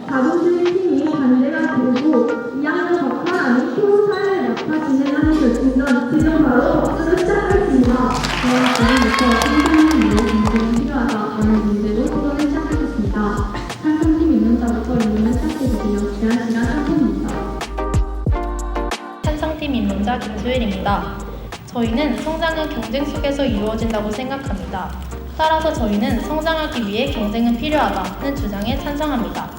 자본주의 팀이 반대가 되고 2학년 적반하는 토론사를 맡아 진행하는 결승전 지금 바로 박수를 시작하겠습니다. 지금부터 선생님 이후 경쟁이 필요하다라는 문제로 토론을 시작하겠습니다. 찬성팀 입문자부터 입문을 시작해주세요. 제한 시간 3분입니다. 찬성팀 입문자 김수일입니다. 저희는 성장은 경쟁 속에서 이루어진다고 생각합니다. 따라서 저희는 성장하기 위해 경쟁은 필요하다는 주장에 찬성합니다.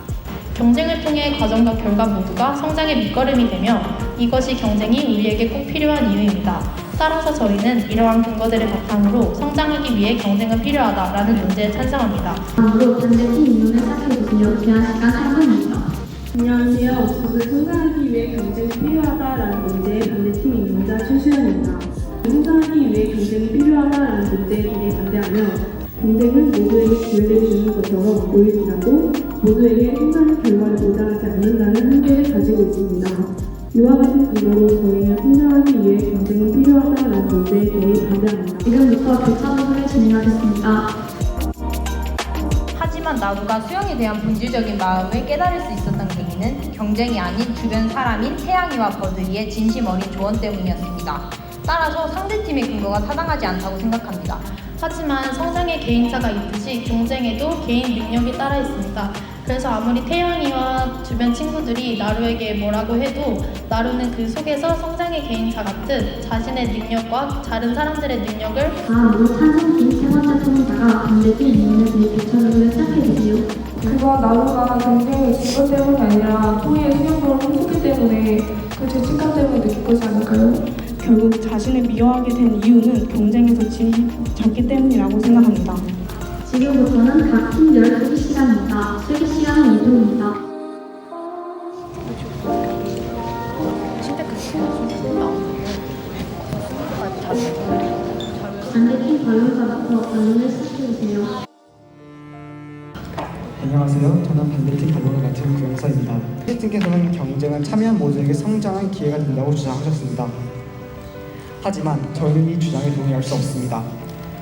경쟁을 통해 과정과 결과 모두가 성장의 밑거름이 되며 이것이 경쟁이 우리에게 꼭 필요한 이유입니다. 따라서 저희는 이러한 근거들을 바탕으로 성장하기 위해 경쟁은 필요하다라는 논제에 찬성합니다. 다음으로 반대팀 입문을 시작해주세요. 제한 시간 3분입니다. 안녕하세요. 저는 성장하기 위해 경쟁이 필요하다라는 문제의 반대팀 입문자 최수연입니다. 성장하기 위해 경쟁이 필요하다라는 문제에 대해 반대하며 경쟁은 모두에게 기회를 주는 것처럼 보이지라도 모두에게 성장의 결과를 보장하지 않는다는 한계를 가지고 있습니다. 이와 같은 근거로 저희는 성장하기 위해 경쟁이 필요하다라는 문제에 대해 반대합니다. 지금부터 교차 토론을 진행하겠습니다. 하지만 나루가 수영에 대한 본질적인 마음을 깨달을 수 있었던 계기는 경쟁이 아닌 주변 사람인 태양이와 버들이의 진심 어린 조언 때문이었습니다. 따라서 상대팀의 근거가 타당하지 않다고 생각합니다. 하지만 성장의 개인차가 있듯이 경쟁에도 개인 능력이 따라 있습니다. 그래서 아무리 태양이와 주변 친구들이 나루에게 뭐라고 해도 나루는 그 속에서 성장의 개인차 같은 자신의 능력과 다른 사람들의 능력을 다음으로 찬성팀 세 번째 토론자가 반대팀 입문에 대해 교차 토론을 시작해주세요. 그건 나루가 경쟁이 진 것 때문이 아니라 토이의 수영으로 훔쳤기 때문에 그 죄책감 때문에 느낀 것이 아닐까요? 결국 자신을 미워하게 된 이유는 경쟁에서 졌기 때문이라고 생각합니다. 지금부터는 각 팀별 수기 시간입니다. 수기 시간은 2분입니다. 반대팀 반론자부터 반론을 시작해주세요. 안녕하세요. 저는 반대팀 반론을 맡은 구영서입니다. 팀께서는 경쟁은 참여한 모두에게 성장한 기회가 된다고 주장하셨습니다. 하지만 저희는 이 주장에 동의할 수 없습니다.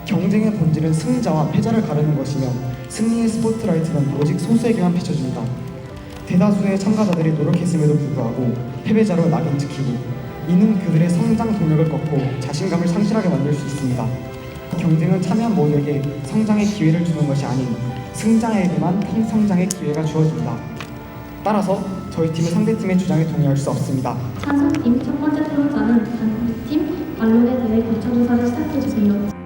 경쟁의 본질은 승자와 패자를 가르는 것이며 승리의 스포트라이트는 오직 소수에게만 비춰집니다. 대다수의 참가자들이 노력했음에도 불구하고 패배자로 낙인찍히고 이는 그들의 성장 동력을 꺾고 자신감을 상실하게 만들 수 있습니다. 경쟁은 참여한 모두에게 성장의 기회를 주는 것이 아닌 승자에게만 성장의 기회가 주어집니다. 따라서 저희 팀은 상대팀의 주장에 동의할 수 없습니다. 찬성팀 첫 번째 토론자는 반대팀 반론에 대해 교차 조사를 시작해주세요.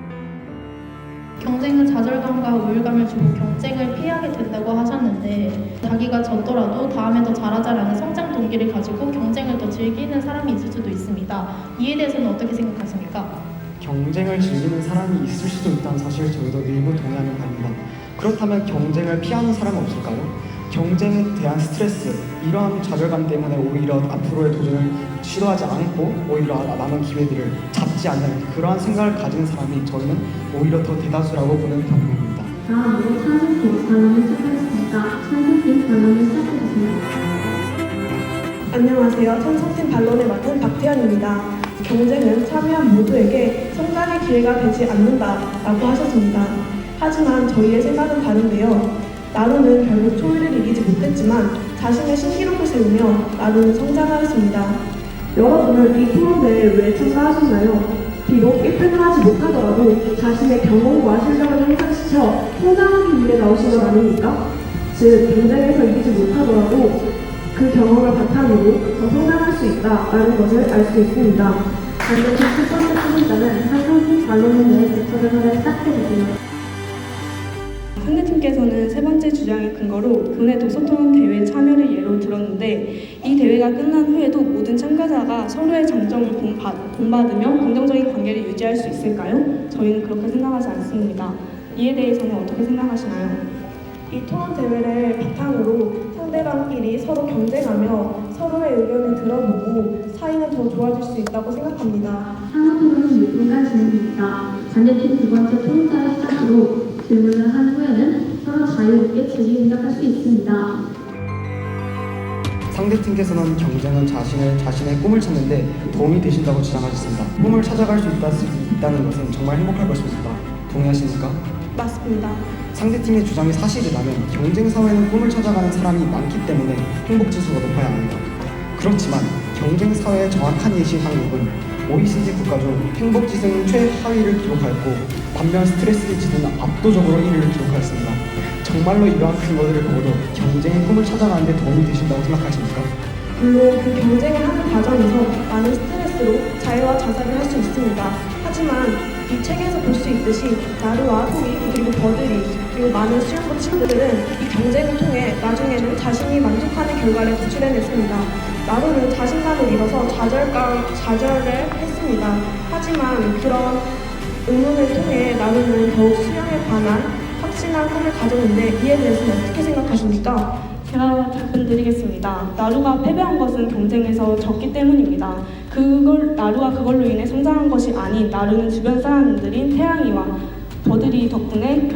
경쟁은 좌절감과 우울감을 주고 경쟁을 피하게 된다고 하셨는데 자기가 졌더라도 다음에 더 잘하자라는 성장 동기를 가지고 경쟁을 더 즐기는 사람이 있을 수도 있습니다. 이에 대해서는 어떻게 생각하십니까? 경쟁을 즐기는 사람이 있을 수도 있다는 사실 저희도 일부 동의하는 바입니다. 그렇다면 경쟁을 피하는 사람은 없을까요? 경쟁에 대한 스트레스, 이러한 좌절감 때문에 오히려 앞으로의 도전을 시도하지 않고 오히려 남은 기회들을 잡지 않는 그러한 생각을 가진 사람이 저희는 오히려 더 대다수라고 보는 방법입니다. 다음으로 찬성팀 반론을 시작하겠습니다. 찬성팀 반론을 시작해주세요. 안녕하세요. 찬성팀 반론을 맡은 박태연입니다. 경쟁은 참여한 모두에게 성장의 기회가 되지 않는다라고 하셨습니다. 하지만 저희의 생각은 다른데요. 나루는 결국 초이를 이기지 못했지만 자신의 신기록을 세우며 나루는 성장하였습니다. 여러분은 이 토론대회에 왜 참가하셨나요? 비록 1등을 하지 못하더라도 자신의 경험과 실력을 향상시켜 성장하기 위해 나오신 것 아닙니까? 즉, 경쟁에서 이기지 못하더라도 그 경험을 바탕으로 더 성장할 수 있다라는 것을 알 수 있습니다. 반대팀 첫 번째 토론자는 찬성팀 반론에 대해 교차 조사를 시작해주세요. 상대팀께서는 세 번째 주장의 근거로 교내 독서토론 대회 참여를 예로 들었는데 이 대회가 끝난 후에도 모든 참가자가 서로의 장점을 본받으며 긍정적인 관계를 유지할 수 있을까요? 저희는 그렇게 생각하지 않습니다. 이에 대해서는 어떻게 생각하시나요? 이 토론 대회를 바탕으로 상대방끼리 서로 경쟁하며 서로의 의견을 들어보고 사이는 더 좋아질 수 있다고 생각합니다. 상호 토론은 6분간 진행됩니다. 반대팀 두 번째 토론자의 시작으로 질문을 한 후에는 서로 자유롭게 질의응답할 수 있습니다. 상대팀께서는 경쟁은 자신의 꿈을 찾는데 도움이 되신다고 주장하셨습니다. 꿈을 찾아갈 수 있다는 것은 정말 행복할 것입니다. 동의하십니까? 맞습니다. 상대팀의 주장이 사실이라면 경쟁 사회는 꿈을 찾아가는 사람이 많기 때문에 행복지수가 높아야 합니다. 그렇지만 경쟁 사회의 정확한 예시 한국은 OECD 국가 중 행복지수는 최하위를 기록하였고 반면 스트레스 지수는 압도적으로 1위를 기록하였습니다. 정말로 이러한 근거들을 보고도 경쟁의 꿈을 찾아가는 데 도움이 되신다고 생각하십니까? 물론 그 경쟁을 하는 과정에서 많은 스트레스로 자해와 자살을 할 수 있습니다. 하지만 이 책에서 볼 수 있듯이 나루와 토이 그리고 버들이 그리고 많은 수영부 친구들은 이 경쟁을 통해 나중에는 자신이 만족하는 결과를 도출해냈습니다. 나루는 자신감을 잃어서 좌절을 했습니다. 하지만 그런 의문을 통해 나루는 더욱 수영에 관한 확신한 꿈을 가졌는데 이에 대해서는 어떻게 생각하십니까? 제가 답변드리겠습니다. 나루가 패배한 것은 경쟁에서 졌기 때문입니다. 나루가 그걸로 인해 성장한 것이 아닌 나루는 주변 사람들인 태양이와 버들이 덕분에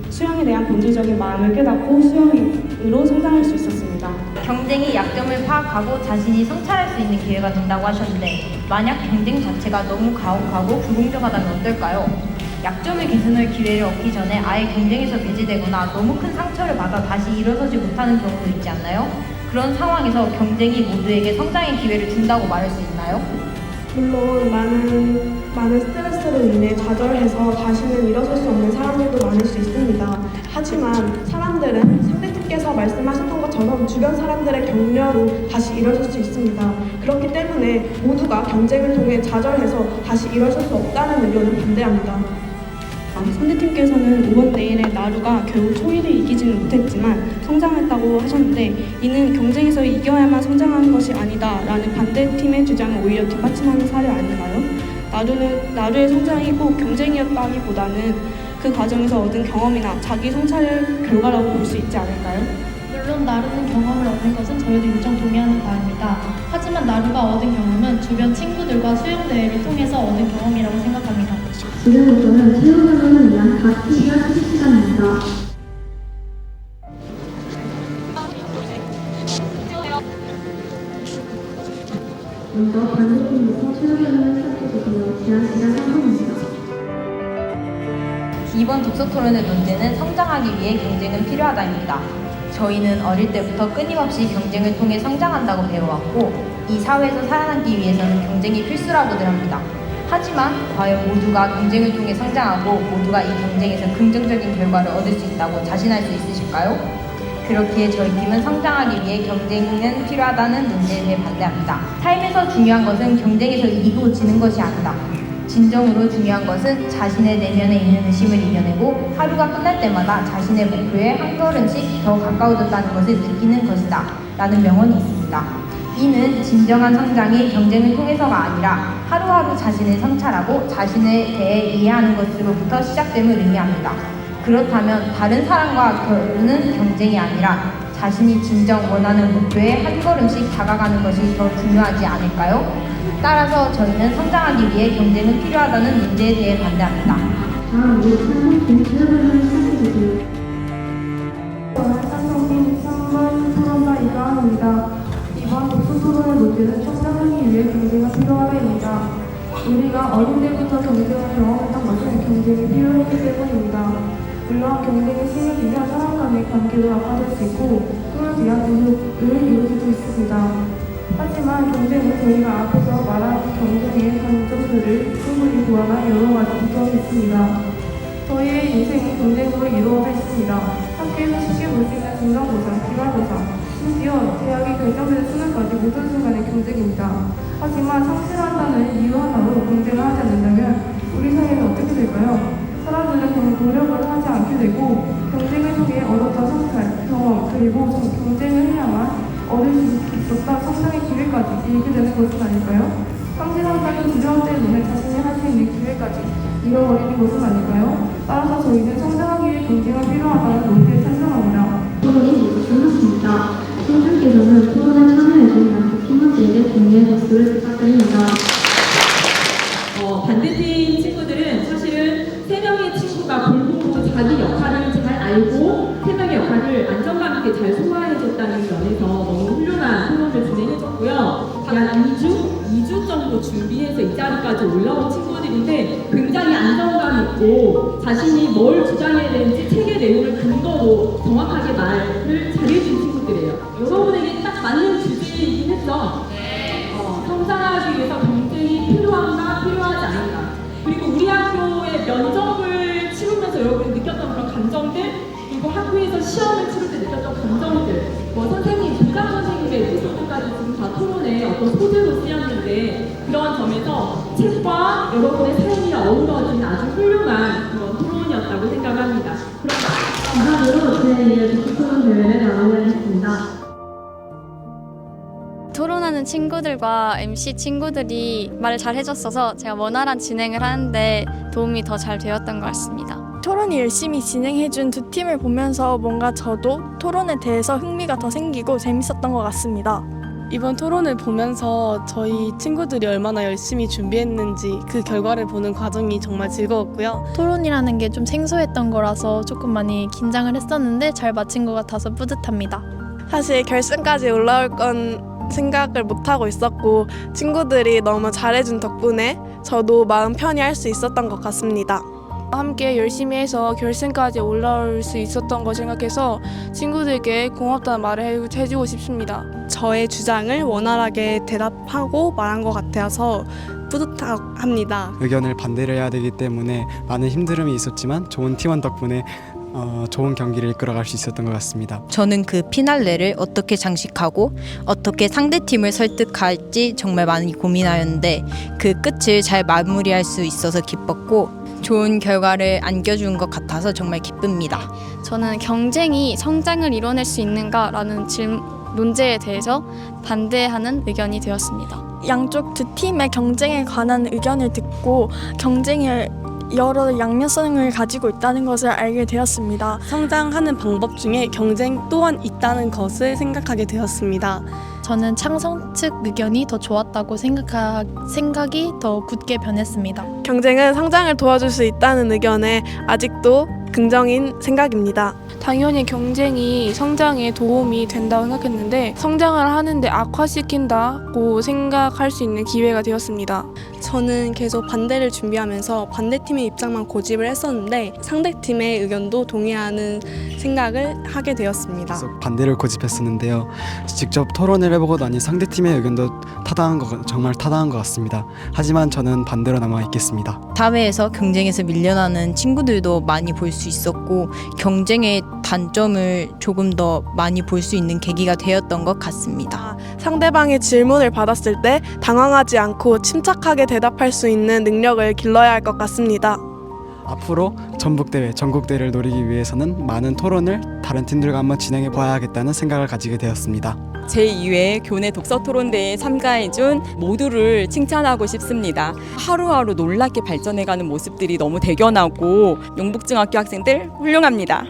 수영에 대한 본질적인 마음을 깨닫고 수영으로 성장할 수 있었습니다. 경쟁이 약점을 파악하고 자신이 성찰할 수 있는 기회가 된다고 하셨는데 만약 경쟁 자체가 너무 가혹하고 불공정하다면 어떨까요? 약점을 개선할 기회를 얻기 전에 아예 경쟁에서 배제되거나 너무 큰 상처를 받아 다시 일어서지 못하는 경우도 있지 않나요? 그런 상황에서 경쟁이 모두에게 성장의 기회를 준다고 말할 수 있나요? 물론 많은 스트레스로 인해 좌절해서 다시는 일어설 수 없는 사람들도 많을 수 있습니다. 하지만 사람들은 상대팀께서 말씀하셨던 것처럼 주변 사람들의 격려로 다시 일어설 수 있습니다. 그렇기 때문에 모두가 경쟁을 통해 좌절해서 다시 일어설 수 없다는 의견을 반대합니다. 상대팀께서는 5번 내일에 나루가 결국 초이를 이기지는 못했지만 성장했다고 하셨는데 이는 경쟁에서 이겨야만 성장하는 것이 아니다 라는 반대팀의 주장을 오히려 뒷받침하는 사례 아닌가요? 나루의 성장이 꼭 경쟁이었다기보다는 그 과정에서 얻은 경험이나 자기 성찰의 결과라고 볼 수 있지 않을까요? 물론 나루는 경험을 얻는 것은 저희도 일정 동의하는 바입니다. 하지만 나루가 얻은 경험은 주변 친구들과 수영 대회를 통해서 얻은 경험이라고 생각합니다. 지금부터는 새우전을 위한 각 팀별 수업 시간입니다. 먼저 반대팀에서 새우전을 시작해주세요. 제한 시간 3분입니다. 이번 독서 토론의 논제는 성장하기 위해 경쟁은 필요하다입니다. 저희는 어릴 때부터 끊임없이 경쟁을 통해 성장한다고 배워왔고 이 사회에서 살아남기 위해서는 경쟁이 필수라고들 합니다. 하지만 과연 모두가 경쟁을 통해 성장하고 모두가 이 경쟁에서 긍정적인 결과를 얻을 수 있다고 자신할 수 있으실까요? 그렇기에 저희 팀은 성장하기 위해 경쟁은 필요하다는 논제에 대해 반대합니다. 삶에서 중요한 것은 경쟁에서 이기고 지는 것이 아니다. 진정으로 중요한 것은 자신의 내면에 있는 의심을 이겨내고 하루가 끝날 때마다 자신의 목표에 한 걸음씩 더 가까워졌다는 것을 느끼는 것이다 라는 명언이 있습니다. 이는 진정한 성장이 경쟁을 통해서가 아니라 하루하루 자신을 성찰하고 자신에 대해 이해하는 것으로부터 시작됨을 의미합니다. 그렇다면 다른 사람과 겨루는 경쟁이 아니라 자신이 진정 원하는 목표에 한 걸음씩 다가가는 것이 더 중요하지 않을까요? 따라서 저희는 성장하기 위해 경쟁은 필요하다는 문제에 대해 반대합니다. 다음 우리 찬성팀 새우전을 시작해주세요. 찬성팀 3번 토론가 이가은입니다. 이번 독서 토론의 논제는 성장하기 위해 경쟁이 필요하다입니다. 우리가 어린 때부터 경쟁을 경험했던 것은 경쟁이 필요했기 때문입니다. 물론 경쟁이 심해지면 사람 간의 관계도 나빠질 수 있고 꿈에 대한 의욕을 이룰 수도 있습니다. 하지만 경쟁은 저희가 앞에서 말한 경쟁의 단점들을 충분히 보완한 여러 가지 장점이 있습니다. 저희의 인생은 경쟁으로 이루어져 있습니다. 학교에서 쉽게 볼 수 있는 중간고사, 기말고사, 심지어 대학이 결정되는 순간까지 모든 순간의 경쟁입니다. 하지만 성실한다는 이유 하나로 경쟁을 하지 않는다면 우리 사회는 어떻게 될까요? 사람들은 그런 노력을 하지 않게 되고 경쟁을 통해 얻었던 성찰, 경험, 그리고 경쟁을 해야만 얻을 수 있었다 성장의 기회까지 잃게 되는 것은 아닐까요? 성실한다는 두려움 때문에 자신이 할 수 있는 기회까지 잃어버리는 것은 아닐까요? 따라서 저희는 성장하기 위해 경쟁이 필요하다는 논리에 찬성합니다. 토론이 모두 끝났습니다. 팀장께서는 토론에 참여해준 양쪽 팀원들에게 동료의 박수를 부탁드립니다. 반대팀 친구들은 사실은 3명의 친구가 볼보고 자기 역할을 잘 알고 3명의 역할을 안정감 있게 잘 소화해줬다는 면에서 너무 훌륭한 토론을 진행해줬고요. 약 2주 정도 준비해서 이 자리까지 올라온 친구들인데 굉장히 안정감 있고 자신이 뭘 주장해야 되는지 책의 내용을 근거로 정확하게 말을 잘해준 친구들이에요. 여러분에게 딱 맞는 주제이긴 했죠. 성장하기 위해서 경쟁이 필요한가 필요하지 않은가. 그리고 우리 학교의 면접을 치르면서 여러분이 느꼈던 그런 감정들, 그리고 학교에서 시험을 치를 때 느꼈던 감정들, 뭐 선생님, 교장 선생님의 에피소드까지 지금 다 토론의 어떤 소재로 쓰였는데, 그런 점에서 책과 여러분의 삶이 어우러진 아주 훌륭한 그런 토론이었다고 생각합니다. 이상으로 제2회 독서토론 대회를 마무리하겠습니다. 토론하는 친구들과 MC 친구들이 말을 잘 해줬어서 제가 원활한 진행을 하는데 도움이 더 잘 되었던 것 같습니다. 토론이 열심히 진행해준 두 팀을 보면서 뭔가 저도 토론에 대해서 흥미가 더 생기고 재밌었던 것 같습니다. 이번 토론을 보면서 저희 친구들이 얼마나 열심히 준비했는지 그 결과를 보는 과정이 정말 즐거웠고요. 토론이라는 게 좀 생소했던 거라서 조금 많이 긴장을 했었는데 잘 마친 것 같아서 뿌듯합니다. 사실 결승까지 올라올 건 생각을 못하고 있었고 친구들이 너무 잘해준 덕분에 저도 마음 편히 할 수 있었던 것 같습니다. 함께 열심히 해서 결승까지 올라올 수 있었던 거 생각해서 친구들께 고맙다는 말을 해주고 싶습니다. 저의 주장을 원활하게 대답하고 말한 것 같아서 뿌듯합니다. 의견을 반대를 해야 되기 때문에 많은 힘듦이 있었지만 좋은 팀원 덕분에 좋은 경기를 이끌어갈 수 있었던 것 같습니다. 저는 그 피날레를 어떻게 장식하고 어떻게 상대팀을 설득할지 정말 많이 고민하였는데 그 끝을 잘 마무리할 수 있어서 기뻤고 좋은 결과를 안겨준 것 같아서 정말 기쁩니다. 저는 경쟁이 성장을 이뤄낼 수 있는가라는 논제에 대해서 반대하는 의견이 되었습니다. 양쪽 두 팀의 경쟁에 관한 의견을 듣고 경쟁을 여러 양면성을 가지고 있다는 것을 알게 되었습니다. 성장하는 방법 중에 경쟁 또한 있다는 것을 생각하게 되었습니다. 저는 창성 측 의견이 더 좋았다고 생각이 더 굳게 변했습니다. 경쟁은 성장을 도와줄 수 있다는 의견에 아직도 긍정인 생각입니다. 당연히 경쟁이 성장에 도움이 된다고 생각했는데 성장을 하는데 악화시킨다고 생각할 수 있는 기회가 되었습니다. 저는 계속 반대를 준비하면서 반대팀의 입장만 고집을 했었는데 상대팀의 의견도 동의하는 생각을 하게 되었습니다. 그래서 반대를 고집했었는데요. 직접 토론을 해보고 나니 상대팀의 의견도 정말 타당한 것 같습니다. 하지만 저는 반대로 남아 있겠습니다. 사회에서 경쟁에서 밀려나는 친구들도 많이 볼 수 있었고 경쟁의 단점을 조금 더 많이 볼 수 있는 계기가 되었던 것 같습니다. 상대방의 질문을 받았을 때 당황하지 않고 침착하게 대답할 수 있는 능력을 길러야 할 것 같습니다. 앞으로 전북대회, 전국대회를 노리기 위해서는 많은 토론을 다른 팀들과 한번 진행해 봐야겠다는 생각을 가지게 되었습니다. 제2회 교내 독서토론대회에 참가해준 모두를 칭찬하고 싶습니다. 하루하루 놀랍게 발전해가는 모습들이 너무 대견하고 용북중학교 학생들 훌륭합니다.